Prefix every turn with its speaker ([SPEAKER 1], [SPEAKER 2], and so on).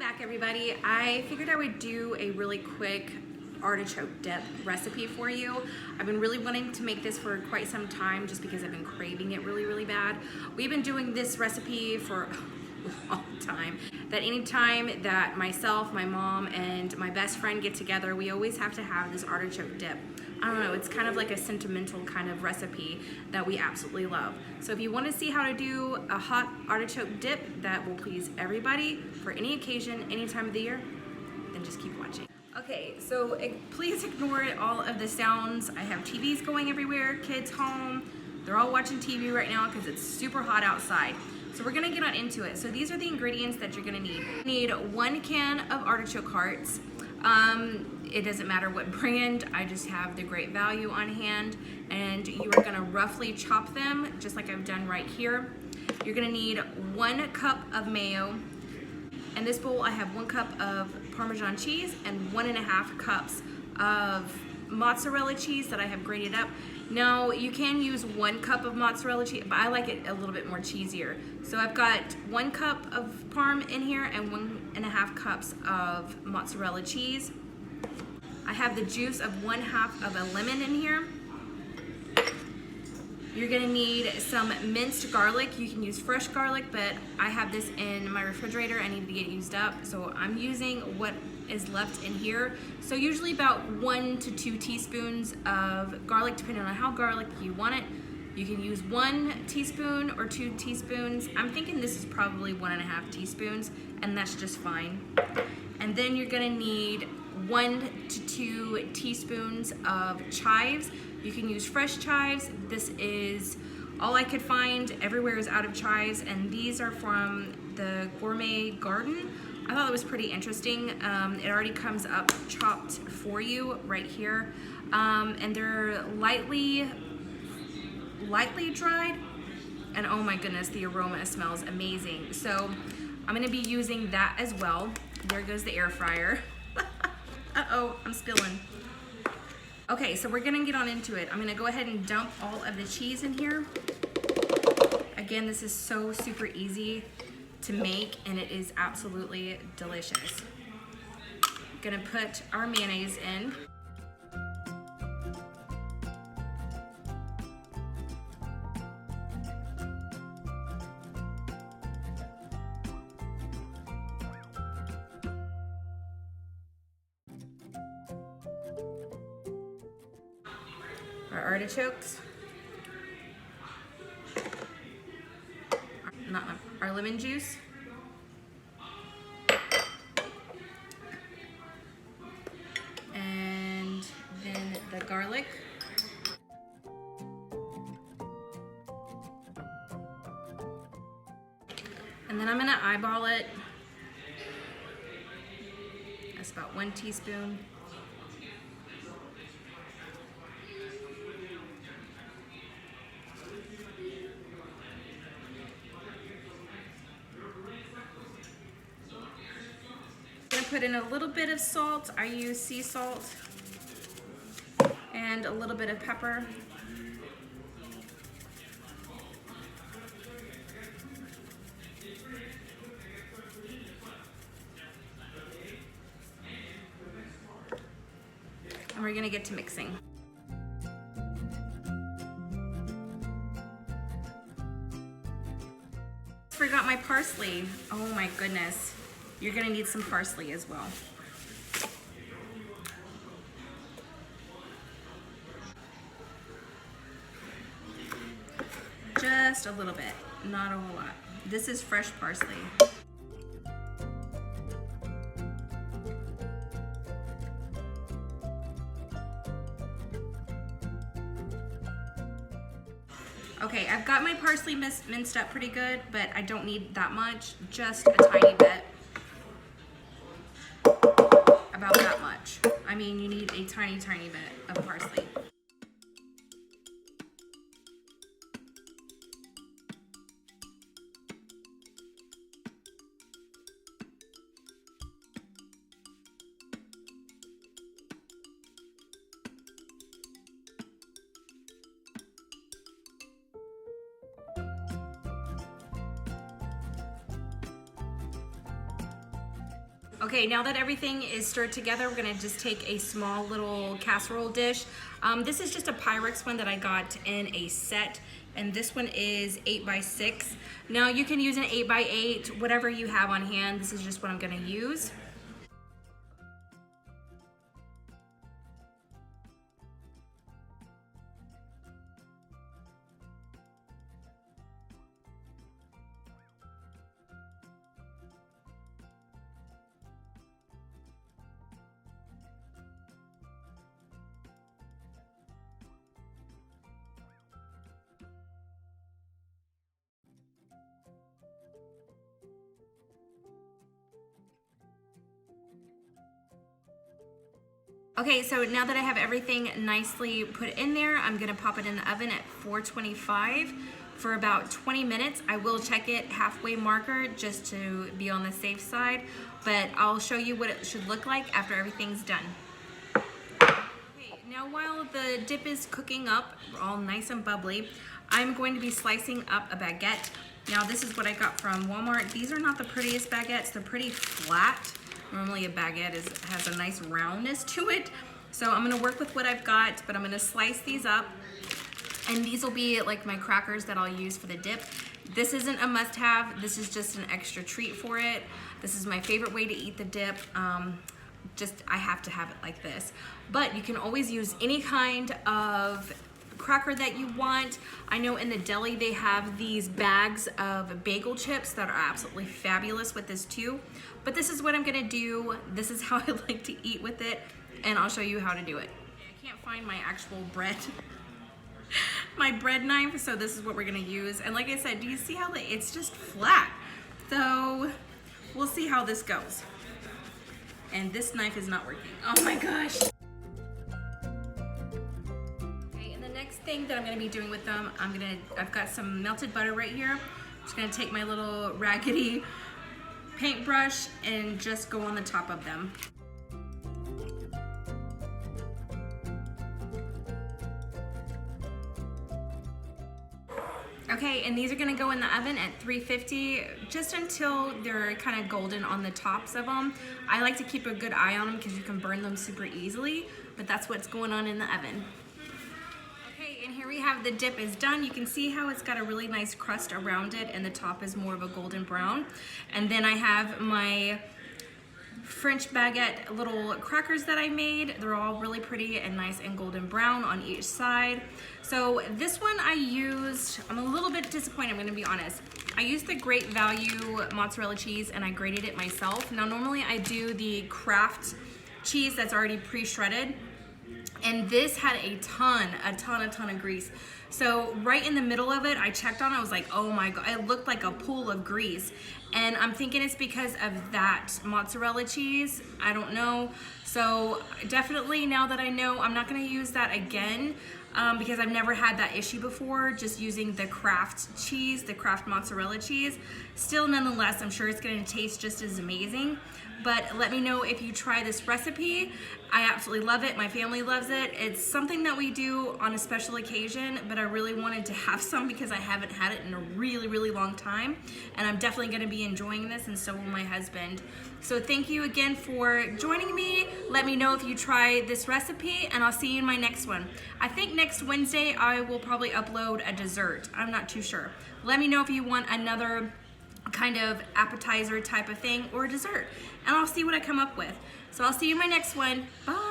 [SPEAKER 1] back, everybody. I figured I would do a really quick artichoke dip recipe for you. I've been really wanting to make this for quite some time just because I've been craving it really bad. We've been doing this recipe for a long time. That anytime that myself, my mom, and my best friend get together, we always have to have this artichoke dip. I don't know, it's kind of like a sentimental kind of recipe that we absolutely love. So if you want to see how to do a hot artichoke dip that will please everybody for any occasion, any time of the year, then just keep watching. Okay, so please ignore all of the sounds. I have TVs going everywhere, kids home. They're all watching TV right now because it's super hot outside. So we're gonna get on into it. So these are the ingredients that you're gonna need. You need 1 can of artichoke hearts. It doesn't matter what brand, I just have the Great Value on hand, and you are gonna roughly chop them just like I've done right here. You're gonna need 1 cup of mayo. In this bowl I have 1 cup of Parmesan cheese and 1.5 cups of mozzarella cheese that I have grated up. Now you can use 1 cup of mozzarella cheese, but I like it a little bit more cheesier. So I've got 1 cup of parm in here and 1.5 cups of mozzarella cheese. I have the juice of 1/2 of a lemon in here. You're gonna need some minced garlic. You can use fresh garlic, but I have this in my refrigerator. I need to get used up, so I'm using what is left in here. So usually about 1 to 2 teaspoons of garlic, depending on how garlic you want it. You can use 1 teaspoon or 2 teaspoons. I'm thinking this is probably 1.5 teaspoons, and that's just fine. And then you're gonna need 1 to 2 teaspoons of chives. You can use fresh chives. This is all I could find. Everywhere is out of chives, and these are from the Gourmet Garden. I thought it was pretty interesting. It already comes up chopped for you right here, and they're lightly dried, and oh my goodness, the aroma smells amazing. So I'm gonna be using that as well. There goes the air fryer. Uh-oh, I'm spilling. Okay, so we're gonna get on into it. I'm gonna go ahead and dump all of the cheese in here. Again, this is so super easy to make, and it is absolutely delicious. Gonna put our mayonnaise in. Our artichokes, our lemon juice, and then the garlic, and then I'm gonna eyeball it. That's about 1 teaspoon. Put in a little bit of salt. I use sea salt, and a little bit of pepper. And we're gonna get to mixing. Forgot my parsley. Oh my goodness. You're gonna need some parsley as well. Just a little bit, not a whole lot. This is fresh parsley. Okay, I've got my parsley minced up pretty good, but I don't need that much, just a tiny bit. About that much. I mean, you need a tiny bit of parsley. Okay, now that everything is stirred together, we're gonna just take a small little casserole dish. This is just a Pyrex one that I got in a set, and this one is 8 by 6. Now you can use an 8 by 8, whatever you have on hand. This is just what I'm gonna use. Okay, so now that I have everything nicely put in there, I'm gonna pop it in the oven at 425 for about 20 minutes. I will check it halfway marker just to be on the safe side, but I'll show you what it should look like after everything's done. Okay, now while the dip is cooking up, all nice and bubbly, I'm going to be slicing up a baguette. Now this is what I got from Walmart. These are not the prettiest baguettes, they're pretty flat. Normally a baguette has a nice roundness to it. So I'm gonna work with what I've got, but I'm gonna slice these up. And these will be like my crackers that I'll use for the dip. This isn't a must-have, this is just an extra treat for it. This is my favorite way to eat the dip. I have to have it like this. But you can always use any kind of cracker that you want. I know in the deli they have these bags of bagel chips that are absolutely fabulous with this too. But this is what I'm gonna do. This is how I like to eat with it, and I'll show you how to do it. I can't find my actual bread, my bread knife, so this is what we're gonna use. And like I said, do you see how it's just flat? So we'll see how this goes. And this knife is not working. Oh my gosh. Next thing that I'm going to be doing with them, I've got some melted butter right here. I'm just going to take my little raggedy paintbrush and just go on the top of them. Okay, and these are going to go in the oven at 350 just until they're kind of golden on the tops of them. I like to keep a good eye on them because you can burn them super easily, but that's what's going on in the oven. And here we have the dip is done. You can see how it's got a really nice crust around it and the top is more of a golden brown. And then I have my French baguette little crackers that I made. They're all really pretty and nice and golden brown on each side. So this one I used, I'm a little bit disappointed, I'm gonna be honest. I used the Great Value mozzarella cheese and I grated it myself. Now normally I do the Kraft cheese that's already pre-shredded. And this had a ton of grease. So right in the middle of it, I checked on it, I was like, oh my God, it looked like a pool of grease. And I'm thinking it's because of that mozzarella cheese, I don't know. So definitely now that I know, I'm not gonna use that again because I've never had that issue before, just using the Kraft cheese, the Kraft mozzarella cheese. Still, nonetheless, I'm sure it's gonna taste just as amazing. But let me know if you try this recipe. I absolutely love it. My family loves it. It's something that we do on a special occasion, but I really wanted to have some because I haven't had it in a really long time. And I'm definitely gonna be enjoying this, and so will my husband. So thank you again for joining me. Let me know if you try this recipe, and I'll see you in my next one. I think next Wednesday I will probably upload a dessert. I'm not too sure. Let me know if you want another kind of appetizer type of thing or dessert, and I'll see what I come up with. So I'll see you in my next one. Bye.